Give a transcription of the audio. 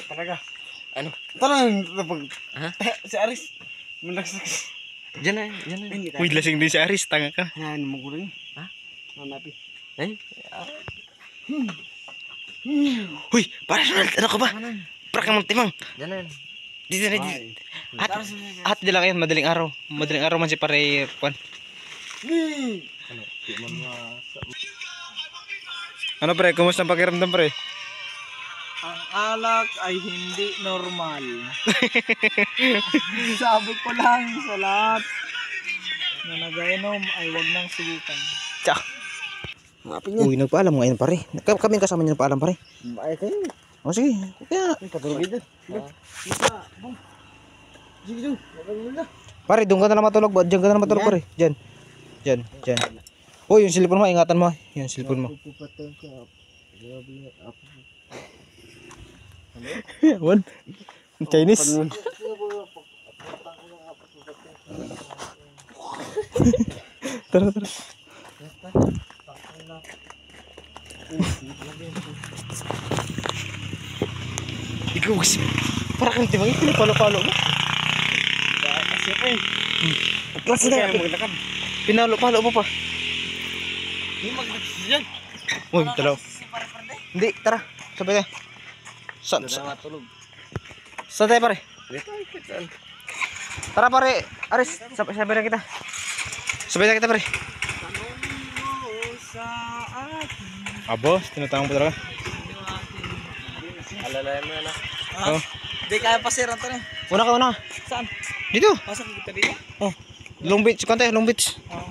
talaga. Ano? Talagang pag Ha? si Aris. Malagsak. Diyan na, diyan na. Uy, lasing din si Aris, tanga ka. Hanahan mo ko rin. Ha? Hanapin. Ay. Uy, para ano ka ba? Para kang magtimang. Diyan na yan. Dito na, dito. At di lang yan, madaling araw. Madaling araw man si pare, Juan. Ano? Ano pre, kumusta ang pakiramdam pre? Ang alak ay hindi normal. Sabi ko lang sa lahat na nag-inom ay wag nang subukan. Tsak. Uy, nagpaalam ngayon pare. Kami kasama niyo nagpaalam pare. Ay kayo. O sige, kaya. Patulog dito. Sige dun. Pare, doon ka na lang matulog. Diyan ka na lang matulog pare. Diyan. Diyan, diyan. Uy, yung cellphone mo, ingatan mo. Yung cellphone mo. What? Chinese? Tara, tara. Ikaw kasi, para kang timang ito, palo-palo mo. Kasi po eh. Klase na, Maglakad. pinalo-palo mo pa. Hindi maglakad dyan. Uy, talo. Hindi, tara, sabay tayo. Doon na matulog. Saan tayo pare? Dito ay kitaan. Tara pare, Aris, sabay na kita. Sabay na kita pare. Abo, tinatawang po talaga. Alalayan mo yan Oh. Hindi kaya pasiran to na. Una ka, una ka. Saan? Dito. Pasok kita dito? Oh, Long Beach, kante, Long Beach. Oo.